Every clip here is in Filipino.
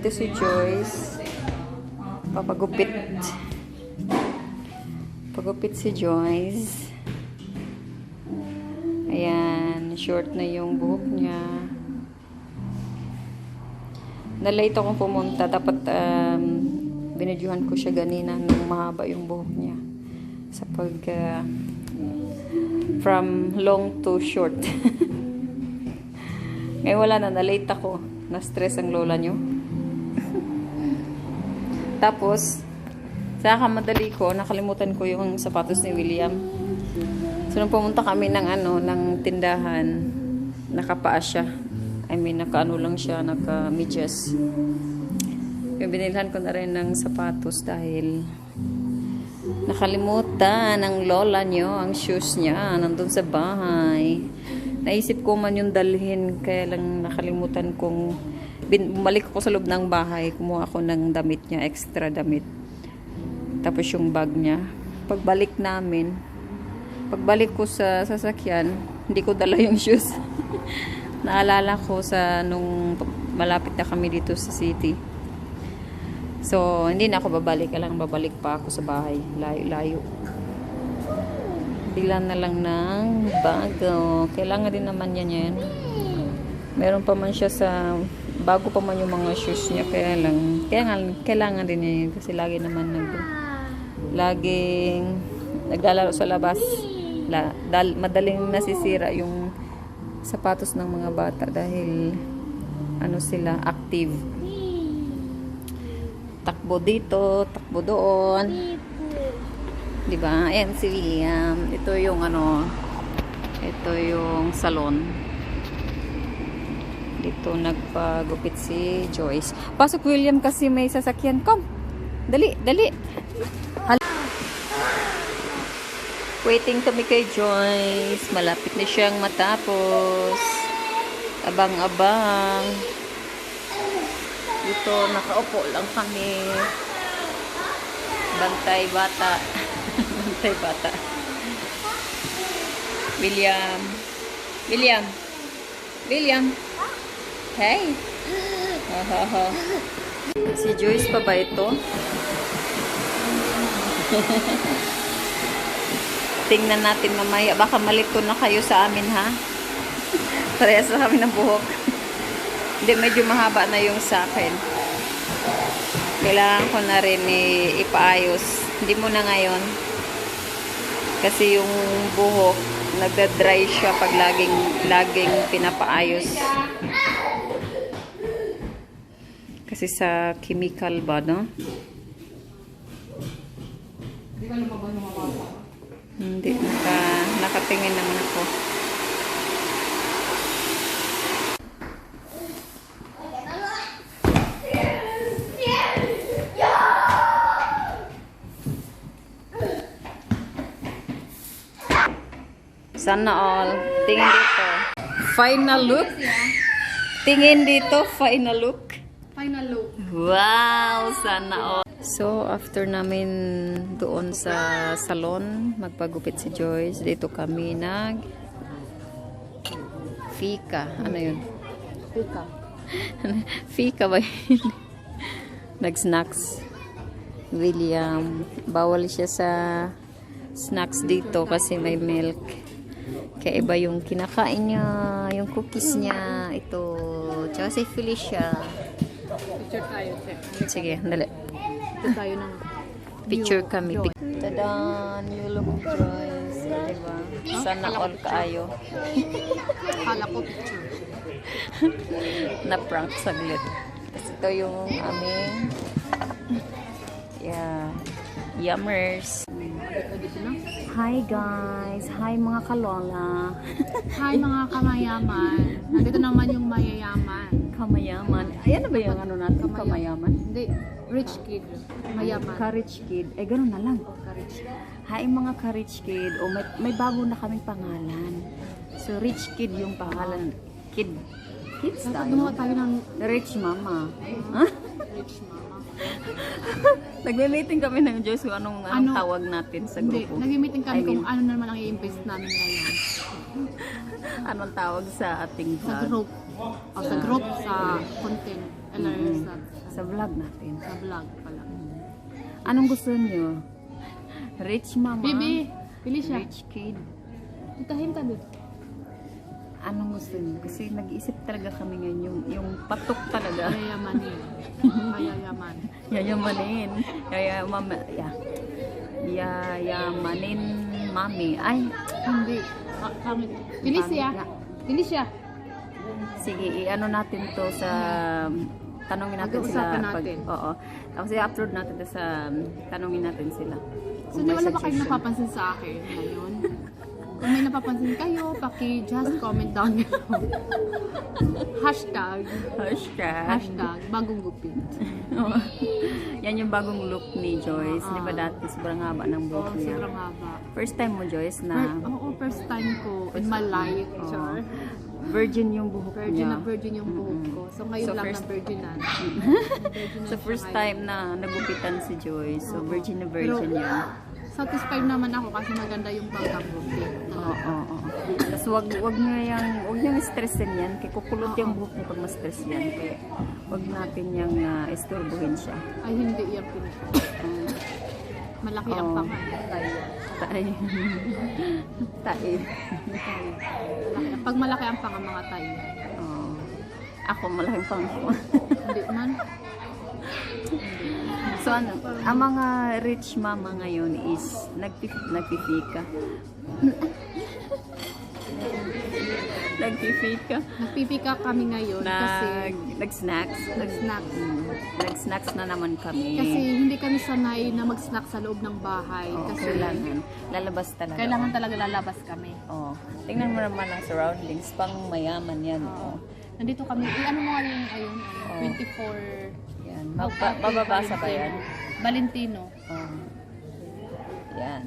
Ito si Joyce. Papagupit. Pagupit si Joyce. Ayan. Short na yung buhok niya. Na-late akong pumunta. Dapat binidyohan ko siya ganina nung mahaba yung buhok niya. Sa pag from long to short. Ngayon wala na. Na-late ako. Na-stress ang lola nyo. Tapos, sa kamadali ko, nakalimutan ko yung sapatos ni William. So, nung pumunta kami ng ng tindahan, nakapaa siya. I mean, nakaano lang siya, naka-medyas. Yung binilhan ko na rin ng sapatos dahil nakalimutan ng lola nyo ang shoes niya nandun sa bahay. Naisip ko man yung dalhin, kaya lang nakalimutan kong bumalik ako sa loob ng bahay, kumuha ako ng damit niya, extra damit. Tapos yung bag niya. Pagbalik ko sa sasakyan, hindi ko dala yung shoes. Naalala ko sa nung malapit na kami dito sa city. So, hindi na ako babalik. Babalik pa ako sa bahay. Layo-layo. Bila na lang ng bago. Kailangan din naman yan. Meron pa man siya sa bago pa man yung mga shoes niya. Kailangan din niya yun. Kasi laging naglalaro sa labas. Madaling nasisira yung sapatos ng mga bata dahil sila active. Takbo dito, takbo doon. Diba? Ayan si William. Ito yung salon. Dito nagpagupit si Joyce. Pasok William kasi may sasakyan. Come. Dali. Waiting kami kay Joyce. Malapit na siyang matapos. Abang-abang. Dito nakaupo lang kami. Bantay bata. Bantay bata. William. Hey. Si Joyce pa ba ito? Tingnan natin mamaya. Baka malito na kayo sa amin, ha? Parehas na kami ng buhok. Hindi, medyo mahaba na yung sa akin. Kailangan ko na rin ipaayos. Hindi mo na ngayon. Kasi yung buhok, nagda-dry siya pag laging pinapaayos. Kasi sa chemical ba, no? Hindi, nakatingin naman ako. Sana all. Tingin dito. Final look. Tingin dito. Final look. Wow! Sana all. So, after namin doon sa salon, magpagupit si Joyce, dito kami fika. Ano yun? Fika ba yun? Nag-snacks. William. Bawal siya sa snacks dito kasi may milk. Kaya iba yung kinakain niya, yung cookies niya, ito. Tsaka si Felicia. Picture tayo. Sige, dali. Ito tayo ng Picture kami. Tada! New look Joyce. Diba? Sana all kaayo. Akala ko picture. Na-prank saglit. Kasi ito yung aming yummers. Hi guys! Hi mga kalola! Hi mga kamayaman. Nandito naman yung mayayaman. Kamayaman. Ayan na ba yung natin? Kamayaman? Hindi. Rich kid. Mayaman. Ka-rich kid. Ganun na lang. Ka-rich. Hi mga ka-rich kid. May bago na kaming pangalan. So, rich kid yung pangalan. Kids Dapat tayo. gumawa tayo ng Rich mama. Ha? rich mama. Nagme-meeting kami ng Diyos kung anong tawag natin sa Hindi. grupo. Nag-meeting kami I mean, kung ano naman ang i-invest namin ngayon. Anong tawag sa ating Sa vlog? group. O sa group, sa content. Sa Sa vlog natin. Sa vlog pala. Anong gusto niyo? Rich mama? Bibi, pili siya. Rich kid? Itahin ka doon. Anong gusto niyo? Kasi nag-iisip talaga kami ngayon yung patok talaga. Mayayamanin. Mayayaman. Yayamanin. Yayamanin mami. Ay, Hindi. Pangit. Pili siya. Pili siya. sige, i-ano natin to sa tanongin natin sila. Pag-uusapan natin. Oo. Tapos i-upload natin to sa tanongin natin sila. So, Kung di may wala ba kayong suggestion. napapansin sa akin ngayon? Kung may napapansin kayo, just comment down below. Hashtag bagong gupit. Oo. Yan yung bagong look ni Joyce. Ah. Di ba dati sobrang haba ng Oo, buhok niya? sobrang haba. First time mo, Joyce, na Oo, first time ko in my life. Oo. Char. virgin yung buhok Virgin niya. na virgin yung buhok ko. So ngayon So, lang first- na virginan. So first time na nagupitan si Joyce. So Oo. virgin na virgin Pero, yan. Satisfied naman ako kasi maganda yung pagkagupit. Oo. Tapos wag niyo stressin yan. Kaya kukulot yung buhok niya pag ma-stress yan. Kaya wag natin yung isturbuhin siya. Ay, hindi yan pinito. Malaki ang Oo. pangan. Tay. Tay. Pag malaki ang pangan, mga tayo. Oo. Ako malaking pang Hindi man. So ano, ang mga rich mama ngayon is nagpipika. Nagpipika. Nagpipika kami ngayon kasi Nag-snacks. nag-snacks. Nag-snacks na naman kami. Kasi hindi kami sanay na mag-snack sa loob ng bahay. Oo, Kasi kailangan. Lalabas talaga. kailangan talaga lalabas kami. Oh, tingnan mo naman ang surroundings. Pang mayaman yan. Oo. Oh. Nandito kami. Ano mo nga yung ayun? Oo. 24. Yan. Mababasa ba yan? Valentino. Oh. Yan.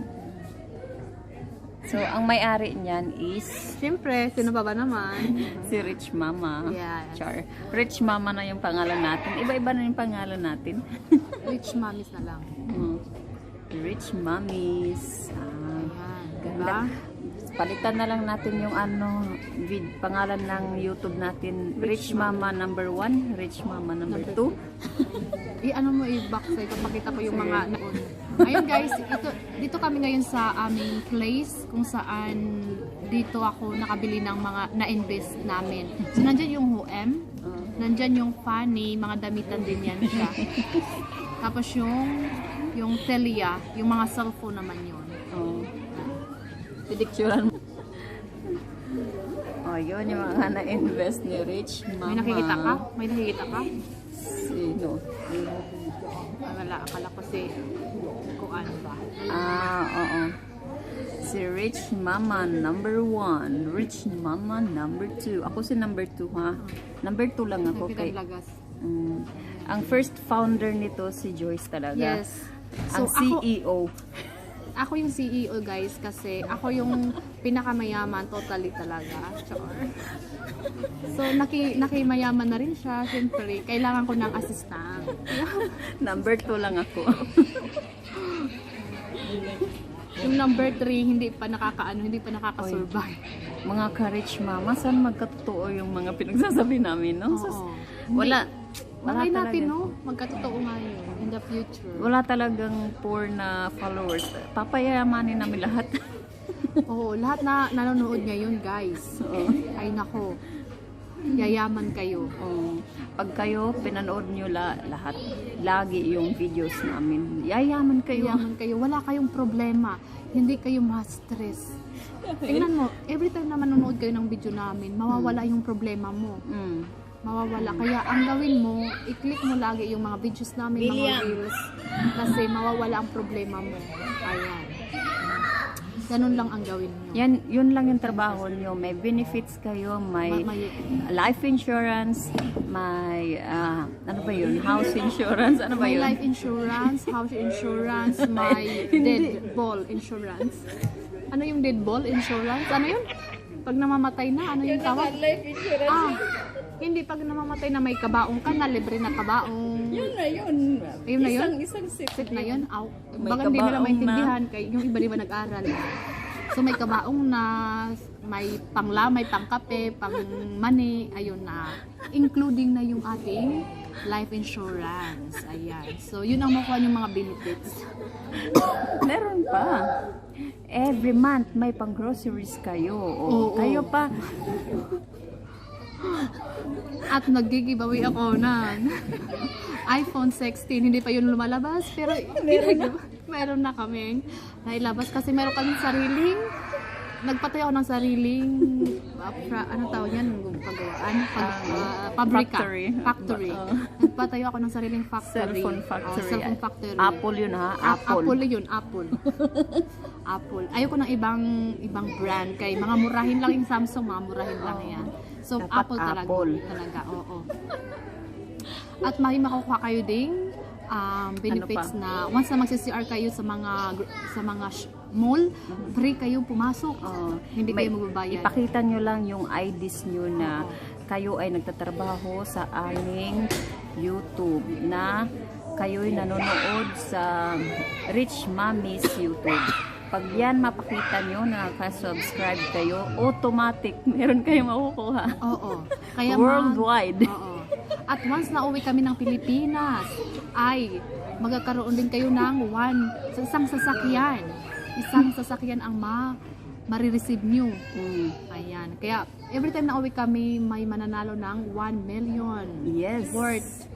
So, ang may-ari niyan is Siyempre, sino pa ba naman? si Rich Mama. Yes. Char. Rich Mama na yung pangalan natin. Iba-iba na yung pangalan natin. Rich mommies na lang. Rich Mommies. Ayan. Ganda. Palitan na lang natin yung pangalan ng YouTube natin. Rich Mama number 1, Rich Mama number 2. I-ano mo i-back side ko, pakita ko yung mga naon. Ayun guys, dito kami ngayon sa aming place kung saan dito ako nakabili ng mga na-invest namin. So nandyan yung H&M, nandyan yung Fanny, mga damitan din yan siya. Tapos yung Telia, yung mga cellphone naman yun. Oh. Pidicturan mo. Oh, yun yung mga na-invest ni Rich Mama. May nakikita ka? May nakikita ka? Sino? Wala, akala ko si Kuan ba? Oo. Si Rich Mama number 1, Rich Mama number 2. Ako si number 2 ha. Number 2 lang ako kay. Nagpitaglagas. Ang first founder nito si Joyce talaga. Yes. Ang So, CEO. Ako yung CEO guys kasi ako yung pinakamayaman totally talaga. Char. So nakimayaman na rin siya. Siyempre, kailangan ko ng assistant. Number 2 lang ako. Yung number 3 hindi pa nakaka-survive. Mga ka-rich mama, saan magkatotoo yung mga pinagsasabi namin, no? Oo. Wala Malay natin, talaga. no? Magkatotoo nga yun in the future. Wala talagang poor na followers. Papayamanin namin lahat. Oo, lahat na nanonood ngayon, guys. Oo. Ay nako. Yayaman kayo. Pag kayo, pinanood nyo lahat, lagi yung videos namin. Yayaman kayo. Yayaman kayo. Wala kayong problema. Hindi kayo ma-stress. Tingnan mo, every time na manonood kayo ng video namin, mawawala yung problema mo. Mawawala. Kaya ang gawin mo, i-click mo lagi yung mga videos namin, mga reels. Kasi mawawala ang problema mo. Ayan. Ganun lang ang gawin nyo. Yun lang yung trabaho nyo. May benefits kayo, may life insurance, may, ano ba yun? House insurance, ano ba May yun? life insurance, house insurance, may dead ball insurance. Ano yung dead ball insurance? Ano yun? Pag namamatay na, ano yung tawag? Life insurance. Hindi, pag namamatay na may kabaong ka na, libre na kabaong. Yun na yun. Ayun na yun? Isang Set na yun? Aw. May Baka hindi nila kabaong maintindihan. Kay, yung iba di ba nag-aral? So may kabaong na, may panglamay, pangkape, pang mani, ayun na. Including na yung ating life insurance. Ayan. So yun ang makuha yung mga benefits. Meron pa. Every month may pang groceries kayo. Oo. Kayo pa. At nag-giveaway ako ng iPhone 16. Hindi pa yun lumalabas, pero meron na kaming nailabas kasi meron kaming sariling, nagpatay ako ng sariling ano tawag yan, pagawaan, pabrika, factory. Nagpatay ako ng sariling factory. Cellphone factory. Cellphone factory. Apple yun ha? Apple yun, Apple. Apple. Ayoko ng ibang brand kay mga murahin lang yung Samsung, mga murahin lang yan. So Dapat Apple talaga. Apple. Talaga, oo. At may makukuha kayo ding benefits na once na magsi-CR kayo sa mga mall, free kayo pumasok. Hindi kayo magbabayad. Ipakita nyo lang yung IDs nyo na kayo ay nagtatrabaho sa aming YouTube, na kayo'y nanonood sa Rich Mommy's YouTube. Pag yan mapakita nyo na nakasubscribe kayo, automatic meron kayong makukuha. Oo. Kaya worldwide. Oo. At once na uwi kami ng Pilipinas, ay magkakaroon din kayo ng isang sasakyan. Isang sasakyan ang marireceive nyo. Ayan. Kaya every time na uwi kami, may mananalo ng 1 million. Yes. Worth.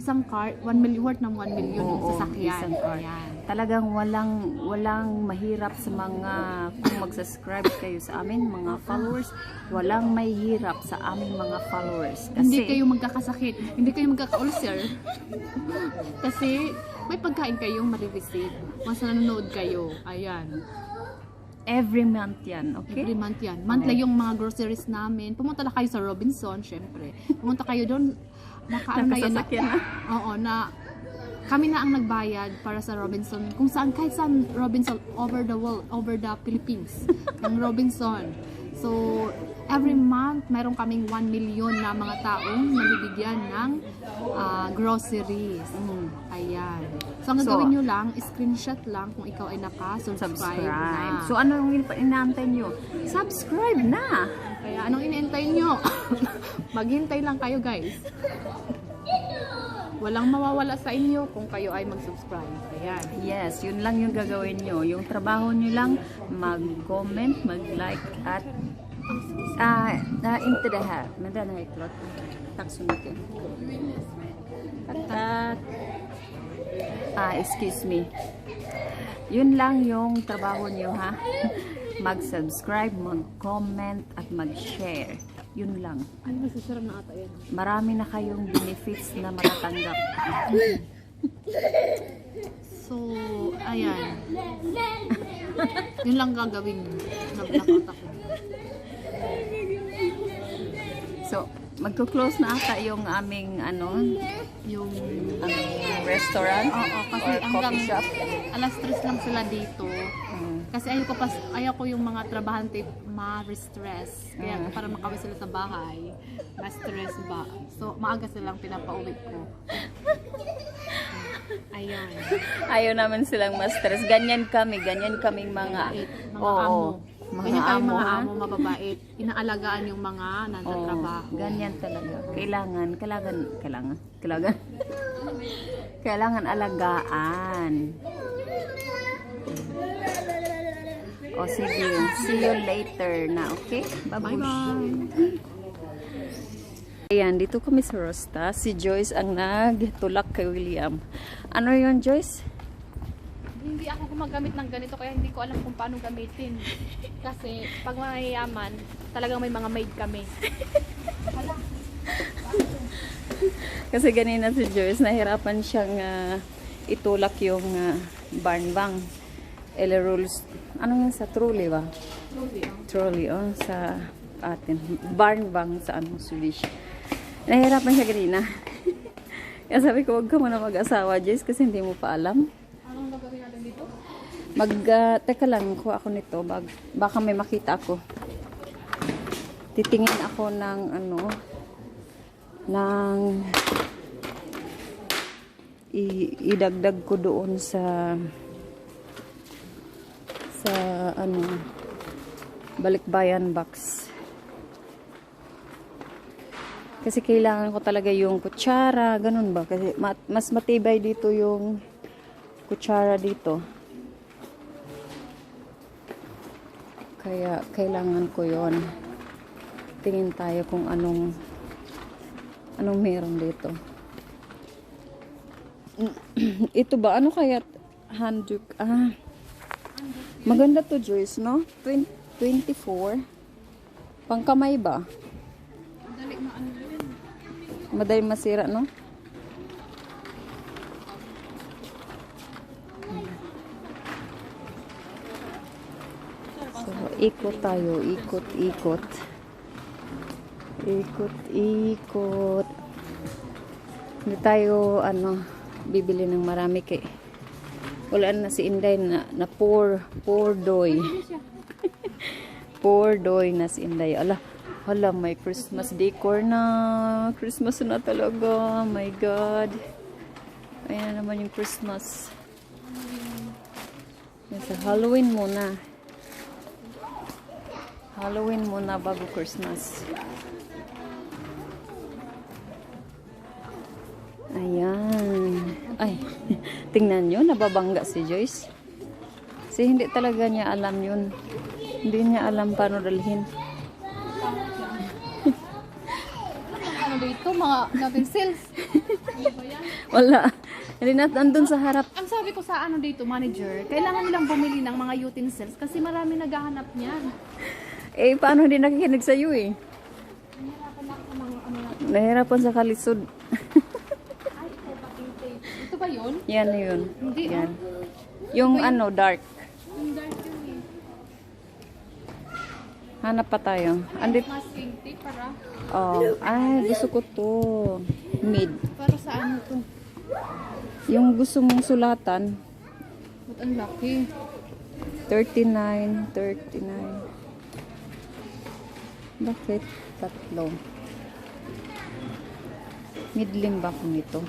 Isang car, 1 million, worth ng 1 million yung sasakyan. Isang car. Ayan. Talagang walang mahirap sa mga, kung mag-subscribe kayo sa amin, mga followers, walang mahirap sa aming mga followers. Kasi, Hindi kayo magkakasakit, hindi kayo magkaka-ulcer. Kasi may pagkain kayong marireceive once na nanonood kayo. Ayan. every month yan, okay? Every month yan. Monthly yung mga groceries namin. Pumunta na kayo sa Robinson, syempre. Pumunta kayo doon. Nakasasakyan na. Oo, na kami na ang nagbayad para sa Robinson. Kung saan, kahit saan Robinson, over the world, over the Philippines, ng Robinson. So, every month, meron kaming 1 million na mga taong nabibigyan ng groceries. Ayan. So, ang gagawin nyo lang, screenshot lang kung ikaw ay naka-subscribe na. So, ano yung inaantay nyo? Subscribe na! Kaya, anong iniintay nyo? Maghintay lang kayo, guys. Walang mawawala sa inyo kung kayo ay mag-subscribe. Ayan. Yes, yun lang yung gagawin nyo. Yung trabaho nyo lang, mag-comment, mag-like, at into the hat. Manda na itlot. Taksunod yun. Excuse me. Yun lang yung trabaho nyo, ha? Mag-subscribe, mag-comment, at mag-share. Yun lang. Ay, masasarap na ata yan. Marami na kayong benefits na matatanggap. So, ayan. Yun lang gagawin nyo. Nablakot ako. So, magko-close na ata yung aming Yung restaurant. Oo, kasi or hanggang coffee shop. alas 3 lang sila dito. Kasi ayaw ko yung mga trabahante ma-stress. Kaya para makawin sila sa bahay, ma-stress ba. So, maaga silang pinapauwi ko. Ayun. Ayaw naman silang ma-stress. Ganyan kaming mga amo. Mga amo, mga amo, mababait. Inaalagaan yung mga nagtatrabaho. Ganyan talaga. Kailangan alagaan. O sige, see you later na, okay? Bye-bye. Ayan, dito kami sa Rosta. Si Joyce ang nagtulak kay William. Ano yun, Joyce? Hindi ako gumagamit ng ganito kaya hindi ko alam kung paano gamitin. Kasi pag mayayaman, talagang may mga maid kami. Kasi ganina si Joyce, nahirapan siyang itulak yung barn bang. Rolls. Ano yan sa trolley ba? Trolley, sa atin. Barn bang sa Swedish. Nahirapan siya ganina. Kaya sabi ko, huwag ka muna mag-asawa, Joyce, kasi hindi mo pa alam. Anong gagawin natin dito? Teka lang, kuha ako nito. Baka may makita ako. Titingin ako ng idagdag ko doon sa ano, balikbayan box. Kasi kailangan ko talaga yung kutsara, ganun ba? Kasi mas matibay dito yung kutsara dito. Kaya kailangan ko yon. Tingin tayo kung anong meron dito. Ito ba? Ano kaya? Handuk. Maganda to, Joyce, no? 24. Pangkamay ba? Madali masira, no? So, ikot tayo. Ikot. Hindi tayo, bibili ng marami kay wala na si Inday na poor doy. Poor doy na si Inday. Hala, may Christmas decor na. Christmas na talaga. My God. Ayan na naman yung Christmas. Sa Halloween muna. Halloween muna bago Christmas. Ayan. Ay, tingnan nyo, nababangga si Joyce. Kasi hindi talaga niya alam yun. Hindi niya alam paano dalhin. Ano dito? Mga natin sales. Wala. Hindi na andun sa harap. Ang sabi ko sa dito, manager, kailangan nilang bumili ng mga utensils kasi marami naghahanap niyan. Eh, paano hindi nakikinig sa'yo eh? Nahirapan ako sa mga Nahirapan sa kalisod. Ito ba yun? Yan yun. Hindi. Yan. Yung dark. Yung dark yun eh. Hanap pa tayo. Andit. Masking tape para. Gusto ko to. Mid. Para sa ano to? Yung gusto mong sulatan. Ba't ang laki? 39. Bakit? Tatlo. Midling ba ko nito?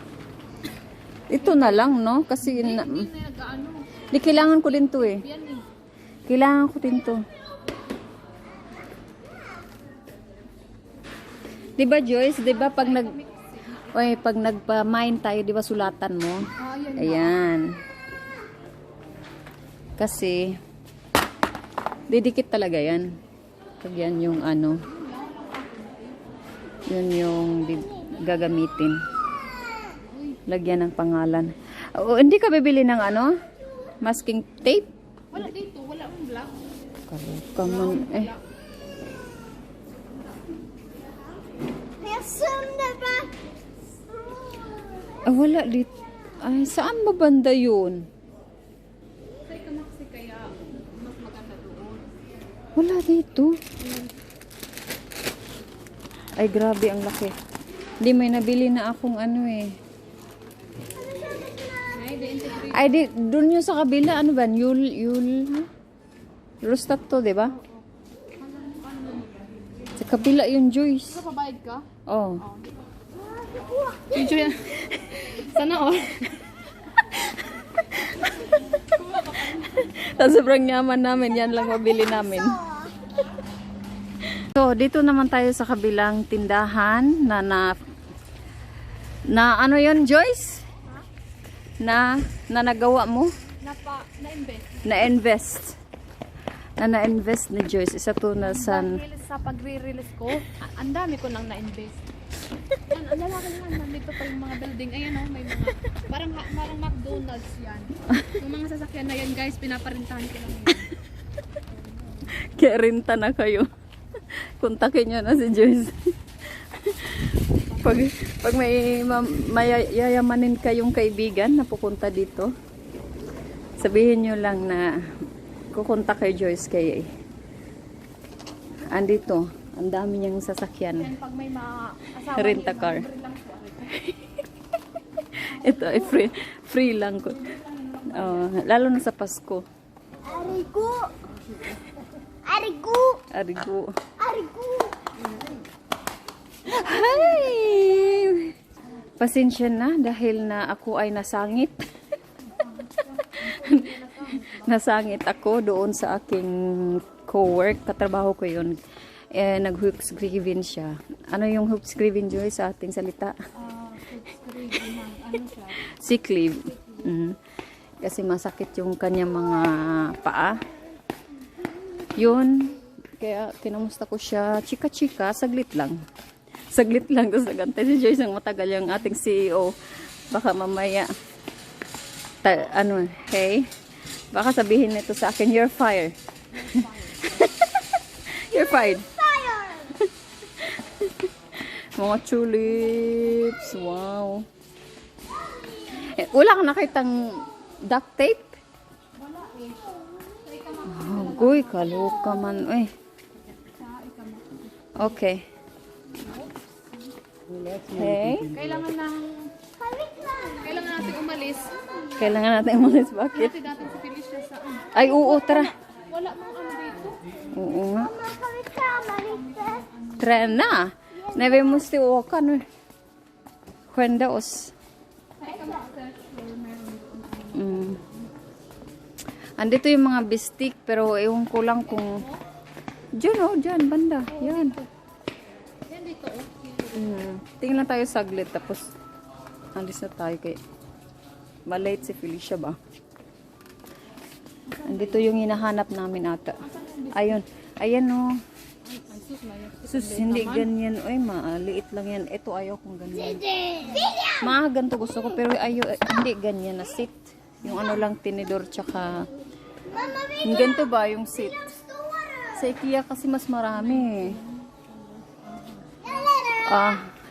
Ito na lang, no? Kasi Hindi na nag-ano. di kailangan ko din to eh. Yan eh. Kailangan ko din to. Diba Joyce? Diba pag pag nagpa-mine tayo, diba sulatan mo? Yan. Ayan. Kasi didikit talaga yan. Pag yan yung yun yung gagamitin. Lagyan ng pangalan. Hindi ka bibili ng masking tape? Wala dito. Wala akong black. Kaman eh. Wala dito. Ay, saan ba banda yun? Sa Ikamaksi kaya mas maganda doon. Wala dito. Ay, grabe ang laki. Hindi, may nabili na akong Ay, doon yung sa kabila, ano ba? Yul. Rostat to, di ba? Sa kabila yung Joyce. Ikaw pabayad ka? Oh. Picture yan. Sana all. Sa sobrang yaman namin, yan lang mabili namin. So, dito naman tayo sa kabilang tindahan na ano yun, Joyce? Na nagawa mo? Na-invest. Na-invest ni Joyce. Isa to na Dahil sa pagre-release ko, ang dami ko nang na-invest. Yan, ang lalaki naman, nandito pa yung mga building. Ayan may mga, parang McDonald's yan. Yung mga sasakyan na yan guys, pinaparintahan ko lang yan. Kaya rinta na kayo. Kontakin nyo na si Joyce. Pag may yayamanin kayong kaibigan na pupunta dito, sabihin nyo lang na kukontak kay Joyce kay andito. Ang dami niyang sasakyan. Yan, pag may mga asawa Rent a car. Ito ay free lang ko. Lalo na sa Pasko. Arigo. Hi! Pasensya na dahil na ako ay nasangit. nasangit ako doon sa aking co-work, katrabaho ko yun. Nag-hoops grievin siya. Ano yung hoops grievin, Joy, sa ating salita? Sick leave. Kasi masakit yung kanya mga paa. Yun. Kaya kinamusta ko siya. Chika-chika, saglit lang. Saglit lang. Tapos nagantay si Joyce ng matagal yung ating CEO. Baka mamaya, hey, baka sabihin nito sa akin, you're fired. You're fired. Mga tulips. Wow. Wala kang nakitang duct tape? Oh, guy, kaloka man. Uy. Okay. Okay. Kailangan natin umalis. Kailangan natin umalis. Bakit? Kasi dating si Felicia sa Ay, oo, tara. wala mong ano dito. Oo nga. Tren na. När vi måste åka nu. Skynda oss. Andito yung mga bistik, pero ewan ko lang kung... Diyan oh, dyan, banda. Yan. Yan dito. Tingnan tayo saglit, tapos alis na tayo kay... Malate si Felicia ba? Andito yung hinahanap namin ata. Ayun. Ayan oh. Sus, hindi ganyan. Ay, maliit lang yan. Ito, ayaw kong ganyan. Ganito gusto ko, pero ayaw, hindi ganyan na seat. Yung ano lang, tinidor, tsaka... Yung ganito ba, yung seat? Sa IKEA kasi mas marami.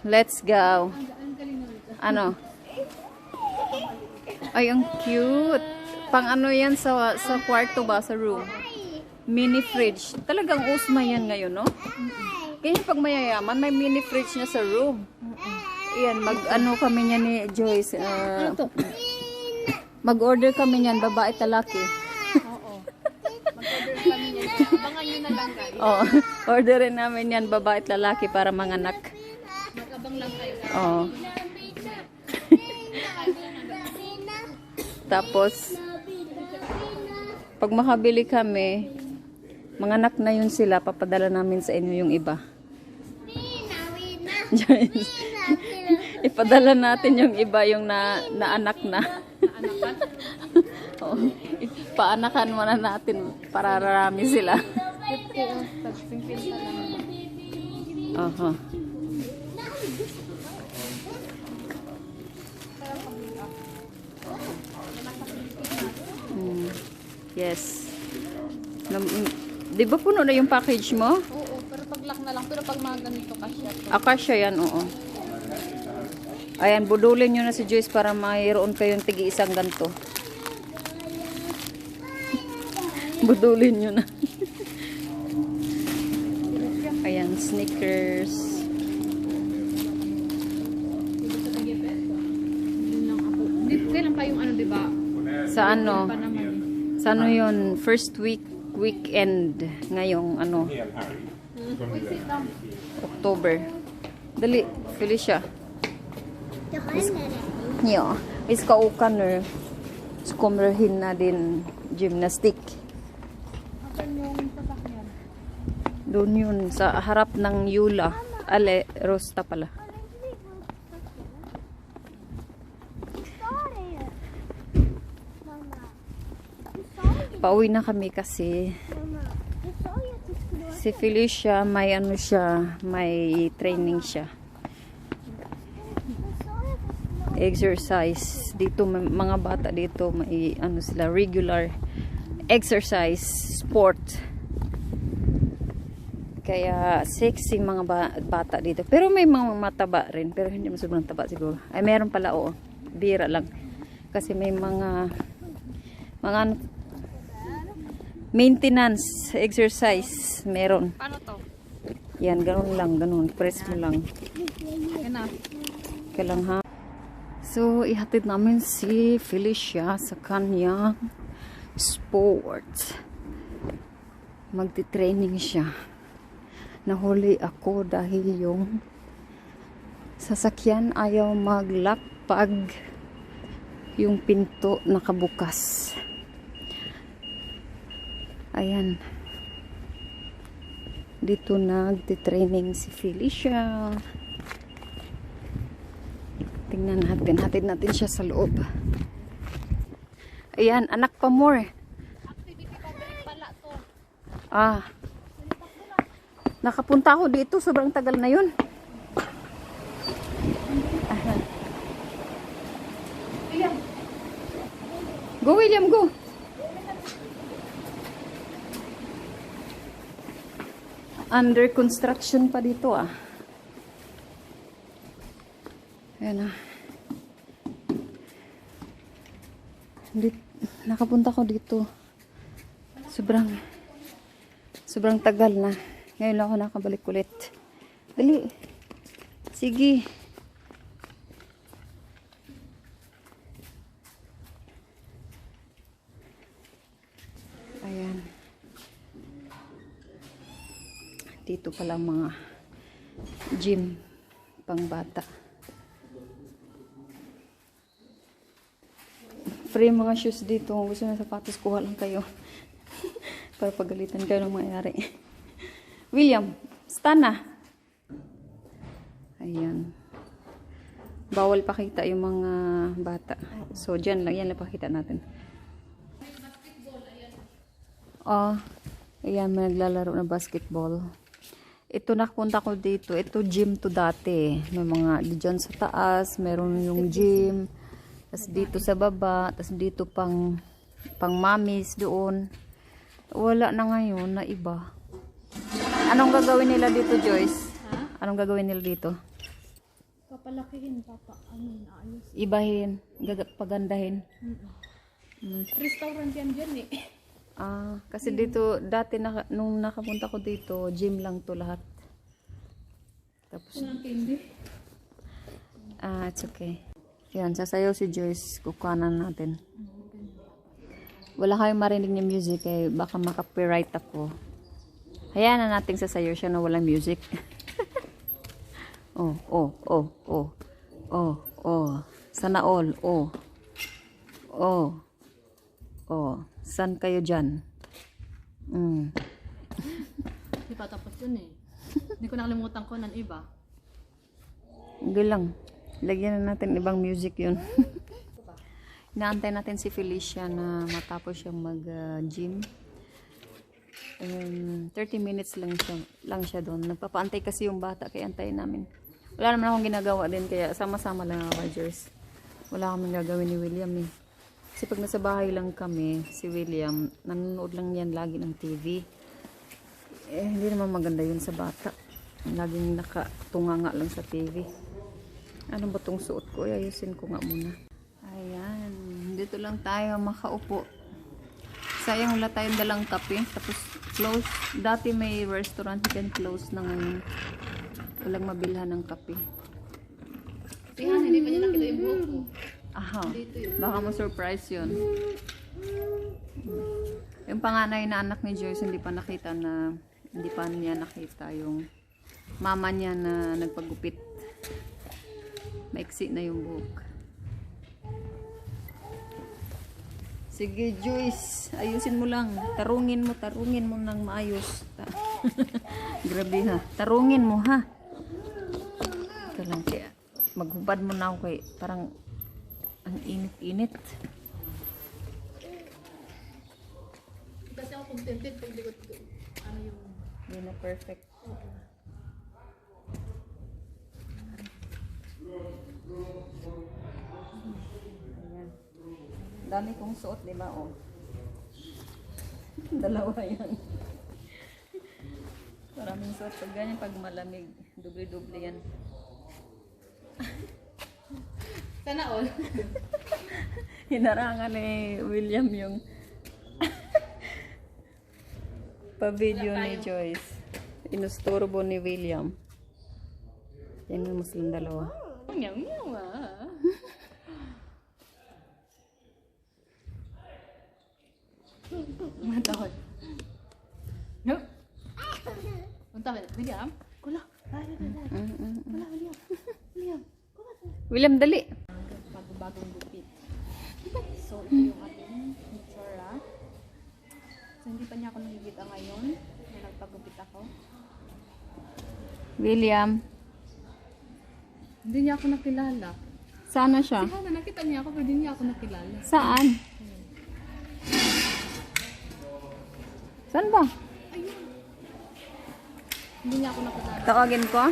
Let's go. Ano? Ay, ang cute. Pang ano yan sa kwarto ba, sa room? Mini fridge. Talagang usma yan ngayon, no? Kaya pag mayayaman, may mini fridge na sa room. Iyan, mag-ano kami niya ni Joyce. Mag-order kami niyan, babae talaki. Oo. Mag-order kami niyan. Abangan nyo na lang, guys. Oo, orderin namin yan, babae at lalaki para manganak. Mag-abang lang kayo. Oo. Tapos, pag makabili kami, manganak na yun sila, papadala namin sa inyo yung iba. Ipadala natin yung iba, yung naanak na. Naanakan? Oo. Paanakan muna natin para rarami sila. 50 tag-50 lang. Aha. Yes. Di ba puno na yung package mo? Oo, pero pag-lock na lang. Pero pag mga ganito kasya to. Akasya yan, oo. Ayan, budulin nyo na si Joyce para mayroon kayong tigi-isang ganto. Budulin nyo na. Ayan, sneakers. Yun lang ako. Kailan pa yung ano, diba? Sa ano? Pa naman. Sa ano yun? First weekend ngayong ano? October. Dali, Felicia. Ja, vi ska åka nu. Så kommer du hinna din gymnastik. Asan yung sasakyan? Doon yun, sa harap ng Yula. Rosta pala. Pauwi na kami kasi si Felicia may ano siya, may training siya. Exercise. Dito mga bata dito may ano sila, regular exercise, sport. Kaya sexy mga bata dito. Pero may mga mataba rin, pero hindi sobrang taba siguro. Ay meron pala, oo. Bira lang. Kasi may mga maintenance exercise meron. Paano to? Yan, ganun lang, ganun. Press mo lang. Yan na. Kailang ha. So, ihatid namin si Felicia sa kanyang sport. Magti-training siya. Nahuli ako dahil yung sasakyan ayaw mag-lock pag yung pinto nakabukas. Ayan. Dito nagtitraining si Felicia. Tingnan natin. Hatid natin siya sa loob. Ayan, anak pa more. Activity pabric pala to. Ah. Nakapunta ako dito. Sobrang tagal na yun. Aha. Go, William, go. Under construction pa dito ah. Ayan ah. Nakapunta ko dito. Sobrang tagal na. Ngayon lang ako nakabalik ulit. Dali. Sige. Ayan. Dito pala mga gym pang bata. Free mga shoes dito. Kung gusto na sapatos, kuha lang kayo. Para pagalitan kayo ng mayari. William, stand na. Ayan. Bawal pakita yung mga bata. So, dyan lang. Yan lang pakita natin. Oh, ayan. May naglalaro na basketball. Ito nakapunta ko dito. Ito gym to dati. May mga dyan sa taas. Meron yung gym. Tapos dito sa baba. Tapos dito pang mamis doon. Wala na ngayon na iba. Anong gagawin nila dito, Joyce? Ha? Anong gagawin nila dito? Papalakihin, ayos. Ibahin, pagandahin. Restaurant yan dyan eh. Ah, kasi dito, dati nung nakapunta ko dito, gym lang to lahat. Tapos, Hindi. it's okay. Yan, sasayaw si Joyce, kukuhanan natin. Wala kayong marinig ng music, eh, baka maka-copyright ako. Hayaan na natin sasayaw siya na walang music. Oh. Sana all, San kayo dyan? Hindi pa tapos yun eh. Hindi ko nakalimutan ko ng iba. Hindi lang. Lagyan na natin ibang music yun. Inaantay natin si Felicia na matapos siyang mag-gym. 30 minutes lang siya doon. Nagpapaantay kasi yung bata, kaya antayin namin. Wala naman akong ginagawa din, kaya sama-sama lang ako, Jers. Wala kaming gagawin ni William eh. Kasi pag nasa bahay lang kami, si William, nanonood lang yan lagi ng TV. Hindi naman maganda yun sa bata. Laging nakatunga nga lang sa TV. Ano ba tong suot ko? Ayusin ko nga muna. Ayan. Dito lang tayo makaupo. Sayang wala tayong dalang kape. Tapos close. Dati may restaurant dyan, close na ngayon. Walang mabilhan ng kape. Tihan, hindi pa niya nakita yung buhok ko. Aha. Baka ma-surprise yun. Yung panganay na anak ni Joyce, hindi pa niya nakita yung mama niya na nagpagupit. Maiksi na yung buhok. Sige, Joyce. Ayusin mo lang. Tarungin mo ng maayos. Grabe ha. Tarungin mo ha. Ito lang kaya. Maghubad mo na ako kay parang ang init-init. Kasi ako contented pag di ko ano yung... Hindi na perfect. Ayan. Dami kong suot, di ba? Oh. Dalawa yan. Maraming suot. Pag ganyan, pag malamig, doble-doble yan. Sana all. Hinarangan ni William yung pa-video ni Joyce. Inusturbo ni William. Yan mo silang dalawa. Nyaw ah. Matahol. No? Matahol. William? Kula. Kula, William. William. William, dali. Bagong gupit. So, ito yung ating itsura. So, hindi pa niya ako nakikita ngayon. Na nagpagupit ako. William, Hindi niya ako nakilala. sana siya? Si Hana, nakita niya ako pero hindi niya ako nakilala. Saan? Saan ba? Ayun. Hindi niya ako nakilala. Tawagin ko?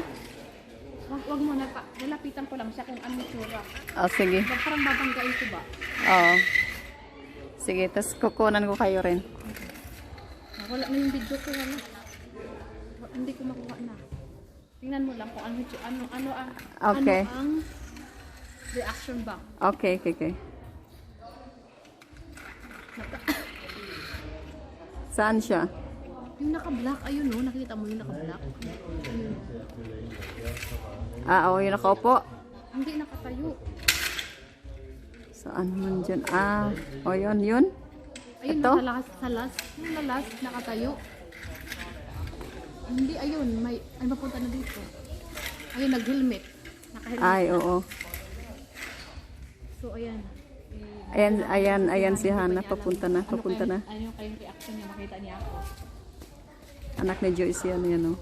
Wag mo na pa. Lalapitan ko lang siya kung ano yung tsura. Oh, sige. Parang babanggain ko ba? Oo. Sige, tapos kukunan ko kayo rin. Wala na yung video ko. Wala. Hindi ko makuha na. Tingnan mo lang kung ano ang Okay. ano ang reaction ba. Okay, okay, okay. Saan siya? Yung naka-black, ayun no, nakita mo yung naka-black. Ayun. Ah, oo, yung nakaupo. Hindi nakatayo. Saan man dyan? Ah, o yun, yun. Ayun, Ito? salas. Yung lalas, nakatayo. Hindi, ayun, ay mapunta na dito. Ayun, nag-helmet. Naka-helmet. Ay, oo. So, ayan. Ayan si Hana. Papunta na. Ano kayong reaction niya, makita niya ako. Anak ni Joyce yan, oh.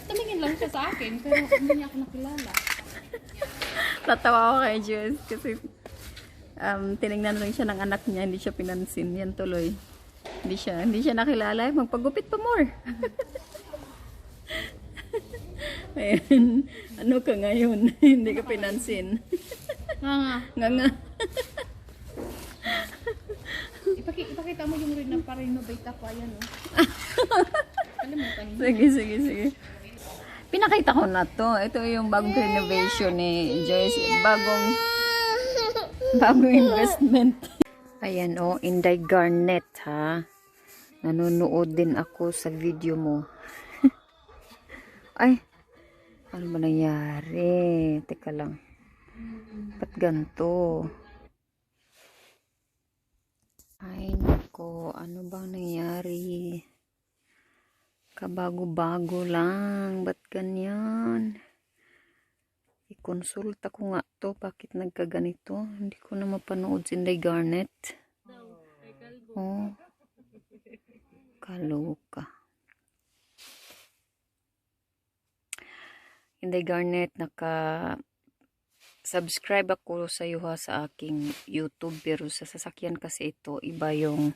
Tumingin lang siya sa akin, pero hindi niya ako nakilala. Tatawa ako kay Joyce kasi tinignan lang siya ng anak niya, hindi siya pinansin. Yan tuloy. Hindi siya nakilala. Magpagupit pa more. Ayan. Ano ka ngayon? Hindi ka pinansin. Nga. Nga. Ipakita mo yung rin na pa-renovate ako. Ayan, oh. Kalimutan niyo. Sige. Pinakita ko na to. Ito yung bagong renovation ni Joyce. Bagong investment. Ayan, oh. Inday Garnet, ha. Nanonood din ako sa video mo. Ay. Ano ba nangyari? Teka lang. Ba't ganito? Ay, nako. Ano bang nangyari? Kabago-bago lang. Ba't ganyan? I-consulta ko nga to. Bakit nagkaganito? Hindi ko na mapanood si Inday Garnet. Oh. Kaloka. Inday Garnet, subscribe ako sa iyo sa aking YouTube, pero sa sasakyan kasi ito iba yung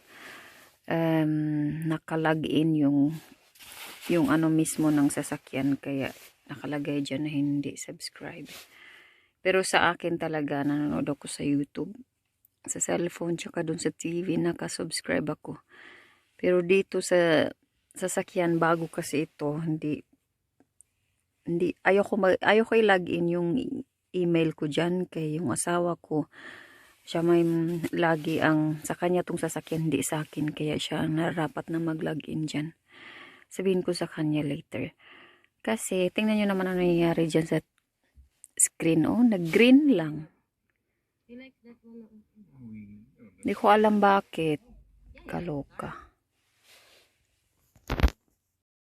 nakalagin yung ano mismo ng sasakyan, kaya nakalagay dyan na hindi subscribe. Pero sa akin talaga, nanonood ako sa YouTube, sa cellphone, tsaka dun sa TV nakasubscribe ako. Pero dito sa sasakyan, bago kasi ito, ayoko i-login yung email ko dyan, kay yung asawa ko, siya may lagi sa kanya tong sasakyan, hindi sa akin, kaya siya narapat na mag-login dyan. Sabihin ko sa kanya later. Kasi, tingnan nyo naman ano nangyayari dyan sa screen. Oh, nag-green lang. Hindi ko alam bakit. Kaloka.